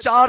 4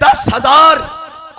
10,000